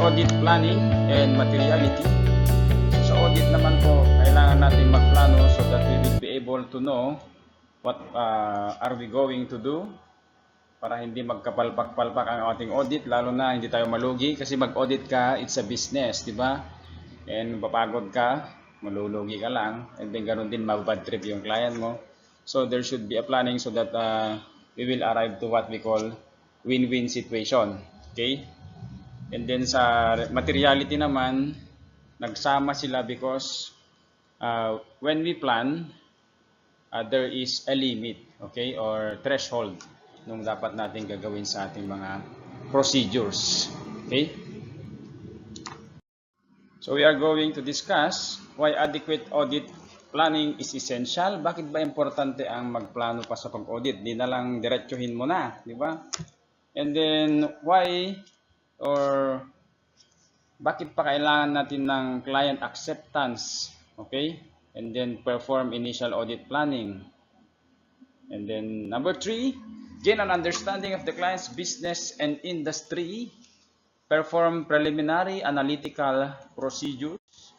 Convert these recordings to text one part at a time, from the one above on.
audit planning and materiality. So, sa audit naman po, kailangan natin magplano so that we will be able to know what are we going to do para hindi magkapalpak-palpak ang ating audit, lalo na hindi tayo malugi kasi mag-audit ka, it's a business, di ba? And mapapagod ka, malulugi ka lang, and then ganoon din mabad trip yung client mo. So there should be a planning so that we will arrive to what we call win-win situation. Okay? And then sa materiality naman, nagsama sila because when we plan, there is a limit, okay, or threshold nung dapat natin gagawin sa ating mga procedures. Okay? So we are going to discuss why adequate audit planning is essential. Bakit ba importante ang magplano pa sa pag-audit? Di na lang diretsuhin mo na, di ba? And then why or bakit pa kailangan natin ng client acceptance? Okay? And then perform initial audit planning. And then number 3, gain an understanding of the client's business and industry. Perform preliminary analytical procedures.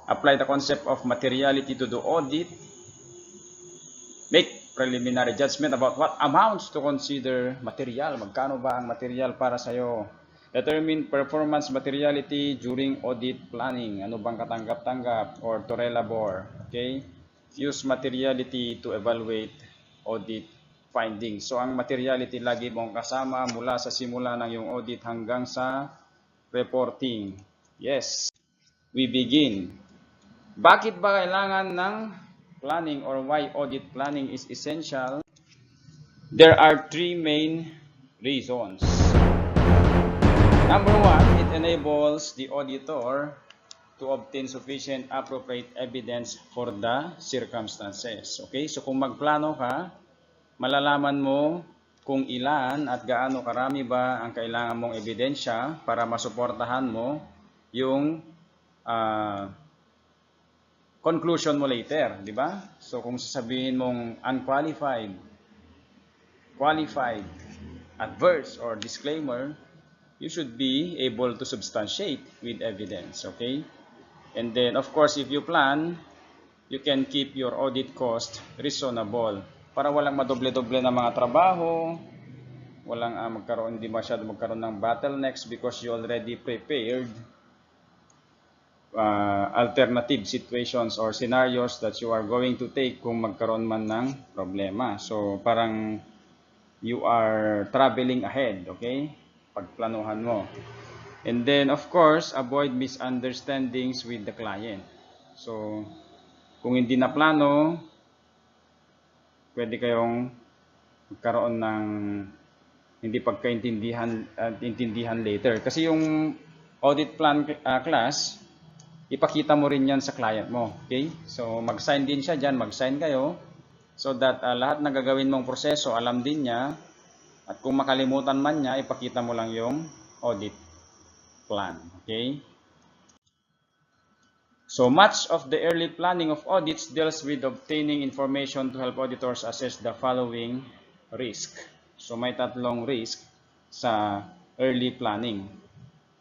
Apply the concept of materiality to the audit. Make preliminary judgment about what amounts to consider material. Magkano ba ang material para sa'yo? Determine performance materiality during audit planning. Ano bang katanggap-tanggap or to relabor? Okay? Use materiality to evaluate audit findings. So, ang materiality lagi mong kasama mula sa simula ng iyong audit hanggang sa reporting. Yes, we begin. Bakit ba kailangan ng planning or why audit planning is essential? There are 3 main reasons. Number 1, it enables the auditor to obtain sufficient appropriate evidence for the circumstances. Okay, so kung magplano ka, malalaman mo kung ilan at gaano karami ba ang kailangan mong ebidensya para masuportahan mo yung conclusion mo later, di ba? So kung sasabihin mong unqualified, qualified, adverse, or disclaimer, you should be able to substantiate with evidence, okay? And then, of course, if you plan, you can keep your audit cost reasonable para walang madoble-doble na mga trabaho, walang hindi masyado magkaroon ng bottlenecks because you already prepared alternative situations or scenarios that you are going to take kung magkaroon man ng problema. So, parang you are traveling ahead, okay? Pagplanuhan mo. And then, of course, avoid misunderstandings with the client. So, kung hindi na plano, pwede kayong magkaroon ng hindi pagkaintindihan later. Kasi yung audit plan class, ipakita mo rin yan sa client mo. Okay? So, mag-sign din siya dyan, mag-sign kayo so that lahat ng gagawin mong proseso, alam din niya. At kung makalimutan man niya, ipakita mo lang yung audit plan. Okay? So much of the early planning of audits deals with obtaining information to help auditors assess the following risk. So may tatlong risk sa early planning.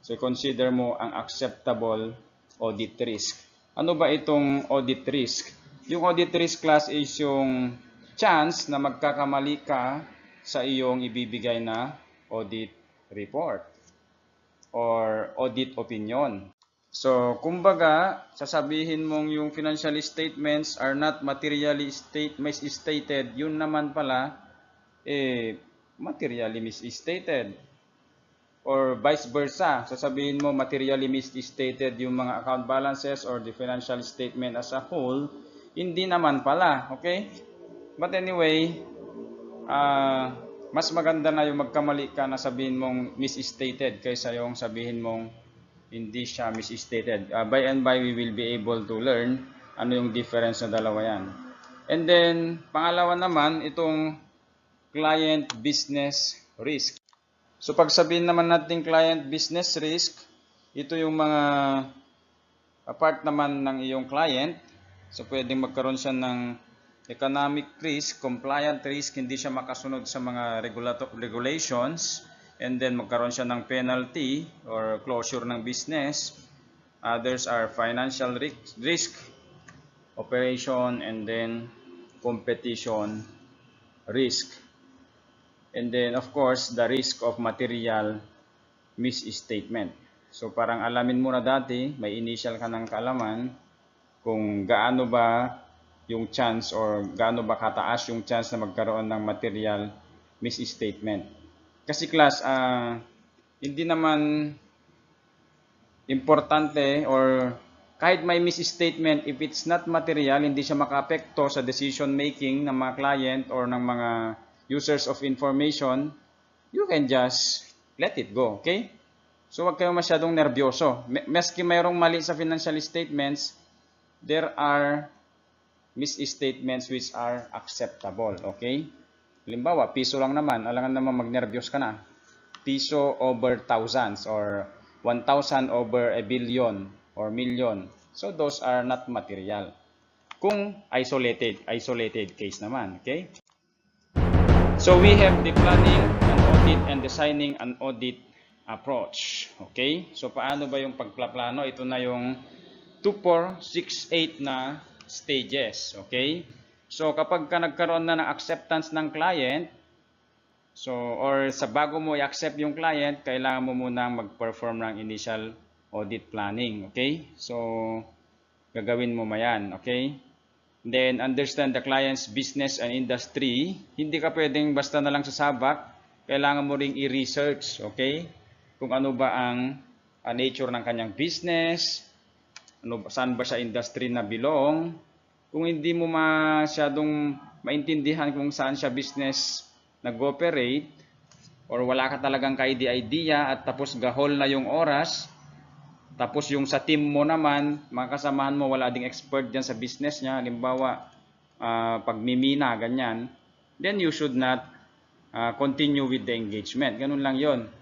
So consider mo ang acceptable audit risk. Ano ba itong audit risk? Yung audit risk class is yung chance na magkakamali ka sa iyong ibibigay na audit report or audit opinion. So, kumbaga, sasabihin mong yung financial statements are not materially misstated, yun naman pala, materially misstated. Or vice versa, sasabihin mo materially misstated yung mga account balances or the financial statement as a whole, hindi naman pala, okay? But anyway, mas maganda na yung magkamali ka na sabihin mong misstated kaysa yung sabihin mong hindi siya misstated. By and by, we will be able to learn ano yung difference na dalawa yan. And then, pangalawa naman, itong client business risk. So, pag sabihin naman natin client business risk, ito yung mga part naman ng iyong client. So, pwedeng magkaroon siya ng economic risk, compliant risk, hindi siya makasunod sa mga regulations. and then magkaroon siya ng penalty or closure ng business. Others are financial risk, operation, and then competition risk. And then of course, the risk of material misstatement. So parang alamin mo na dati, may initial ka ng kaalaman kung gaano ba yung chance or gaano ba kataas yung chance na magkaroon ng material misstatement. Kasi class, hindi naman importante or kahit may misstatement, if it's not material, hindi siya makaapekto sa decision making ng mga client or ng mga users of information, you can just let it go, okay? So wag kayong masyadong nervyoso. Maski mayroong mali sa financial statements, there are misstatements which are acceptable, okay? Halimbawa, piso lang naman, alangan naman magnervyos ka na. Piso over thousands or 1,000 over a billion or million. So those are not material. Kung isolated case naman, okay? So we have the planning an audit and designing an audit approach. Okay? So paano ba yung pagplaplano? Ito na yung 2, 4, 6, 8 na stages. Okay? So kapag ka nagkaroon na ng acceptance ng client, so or sa bago mo i-accept yung client, kailangan mo munang mag-perform ng initial audit planning. Okay? So gagawin mo mayan. Okay? Then, understand the client's business and industry. Hindi ka pwedeng basta na lang sasabak. Kailangan mo ring i-research, okay? Kung ano ba ang nature ng kanyang business, saan ba siya industry na belong. Kung hindi mo masyadong maintindihan kung saan siya business nag-operate, or wala ka talagang ka-idea at tapos gahol na yung oras, tapos yung sa team mo naman, mga kasamahan mo, wala ding expert dyan sa business niya. Halimbawa, pagmimina, ganyan. Then you should not continue with the engagement. Ganun lang yon.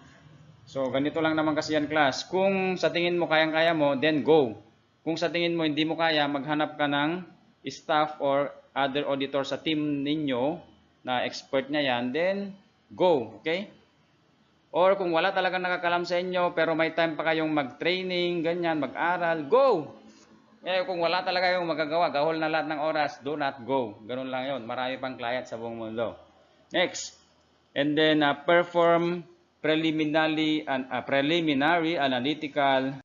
So, ganito lang naman kasi yan, class. Kung sa tingin mo kayang-kaya mo, then go. Kung sa tingin mo hindi mo kaya, maghanap ka ng staff or other auditor sa team ninyo na expert niya yan, then go. Okay? Or kung wala talagang nakakalam sa inyo, pero may time pa kayong mag-training, ganyan, mag-aral, go! Kung wala talaga kayong magagawa, gahol na lahat ng oras, do not go. Ganun lang yon. Marami pang client sa buong mundo. Next. And then, perform preliminary analytical.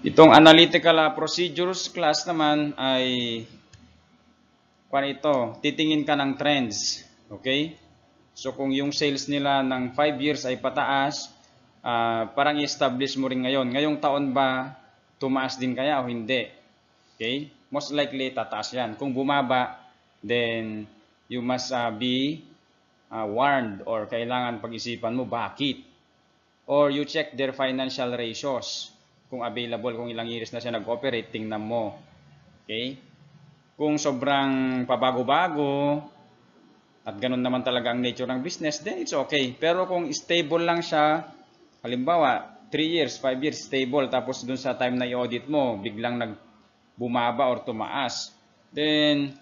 Itong analytical procedures class naman ay, titingin ka ng trends. Okay? So kung yung sales nila ng 5 years ay pataas, parang i-establish mo rin ngayon. Ngayong taon ba tumaas din kaya o hindi? Okay? Most likely tataas yan. Kung bumaba, then you must be warned or kailangan pag-isipan mo bakit. Or you check their financial ratios. Kung available, kung ilang years na siya nag-operate, tingnan mo. Okay? Kung sobrang pabago-bago, at ganun naman talaga ang nature ng business, then it's okay. Pero kung stable lang siya, halimbawa, 3 years, 5 years, stable, tapos dun sa time na i-audit mo, biglang bumaba or tumaas, then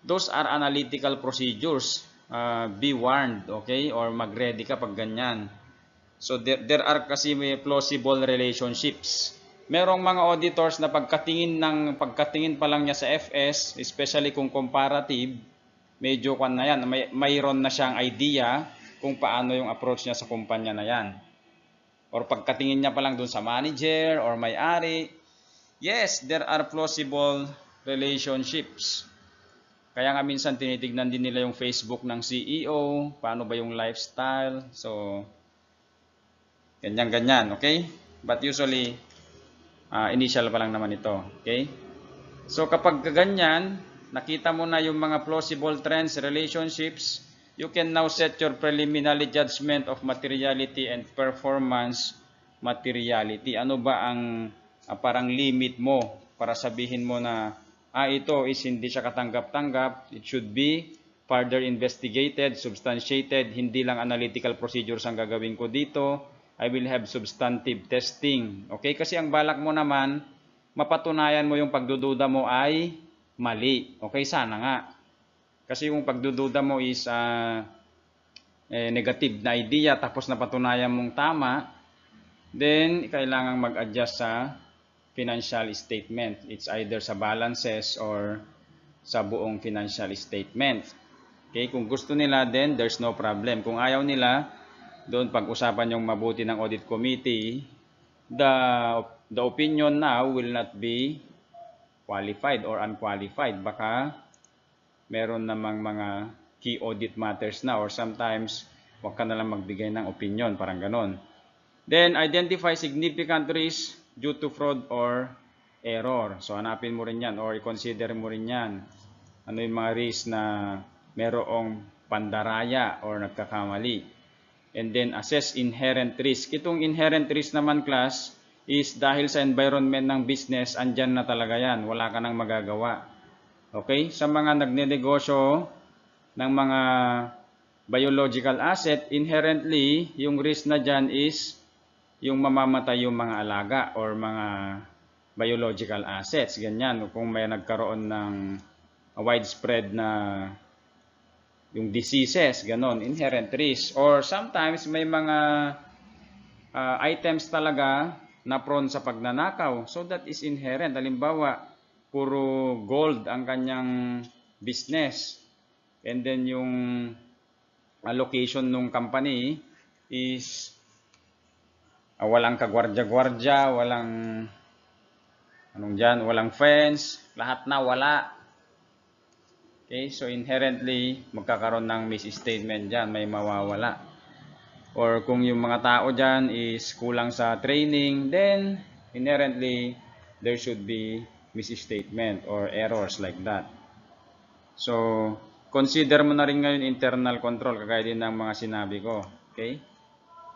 those are analytical procedures. Be warned, okay? Or mag-ready ka pag ganyan. So there are kasi may plausible relationships. Merong mga auditors na pagkatingin pa lang niya sa FS, especially kung comparative, medyo na yan, mayroon na siyang idea kung paano yung approach niya sa kumpanya na yan. Or pagkatingin niya pa lang dun sa manager or may-ari, yes, there are plausible relationships. Kaya nga minsan tinitignan din nila yung Facebook ng CEO, paano ba yung lifestyle, so ganyan-ganyan, okay? But usually, initial pa lang naman ito, okay? So kapag ganyan, nakita mo na yung mga plausible trends, relationships, you can now set your preliminary judgment of materiality and performance materiality. Ano ba ang parang limit mo para sabihin mo na ito is hindi siya katanggap-tanggap, it should be further investigated, substantiated, hindi lang analytical procedures ang gagawin ko dito, I will have substantive testing. Okay? Kasi ang balak mo naman, mapatunayan mo yung pagdududa mo ay mali. Okay, sana nga. Kasi yung pagdududa mo is negative na idea tapos napatunayan mong tama, then kailangang mag-adjust sa financial statement. It's either sa balances or sa buong financial statement. Okay, kung gusto nila, then there's no problem. Kung ayaw nila, doon pag-usapan yung mabuti ng audit committee, the opinion now will not be qualified or unqualified. Baka meron namang mga key audit matters na, or sometimes wag ka na lang magbigay ng opinion, parang ganon. Then identify significant risk due to fraud or error. So hanapin mo rin yan or i-consider mo rin yan. Ano yung mga risk na merong pandaraya or nagkakamali. And then assess inherent risk. Itong inherent risk naman, class, is dahil sa environment ng business, andyan na talaga yan. Wala ka nang magagawa. Okay? Sa mga nagnenegosyo ng mga biological asset, inherently, yung risk na dyan is yung mamamatay yung mga alaga or mga biological assets. Ganyan. Kung may nagkaroon ng widespread na yung diseases, ganon, inherent risk. Or sometimes may mga items talaga na prone sa pagnanakaw. So that is inherent. Halimbawa, puro gold ang kanyang business. And then yung allocation ng company is walang kagwardya-gwardya, walang walang fence, lahat na wala. Okay, so inherently magkakaroon ng misstatement diyan, may mawawala. Or kung yung mga tao diyan is kulang sa training, then inherently there should be misstatement or errors like that. So consider mo na rin ngayon internal control, kagaya din ng mga sinabi ko. Okay?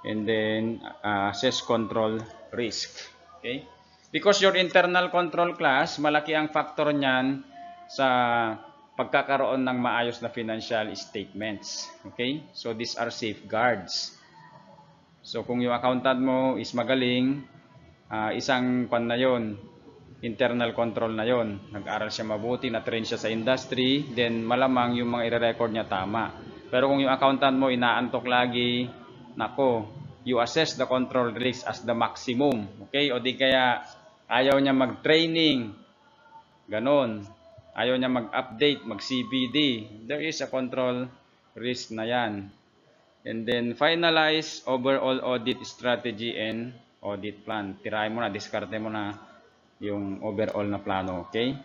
And then assess control risk. Okay? Because your internal control, class, malaki ang factor niyan sa pagkakaroon ng maayos na financial statements. Okay? So these are safeguards. So kung yung accountant mo is magaling, isang pan na yon, internal control na yon. Nag-aral siya mabuti, na-train siya sa industry, then malamang yung mga i-record niya tama. Pero kung yung accountant mo inaantok lagi, nako, you assess the control risk as the maximum. Okay? O di kaya ayaw niya mag-training, ganon. Ayaw niya mag-update, mag-CPD. There is a control risk na yan. And then finalize overall audit strategy and audit plan. Tirahin mo na, diskarte mo na yung overall na plano. Okay?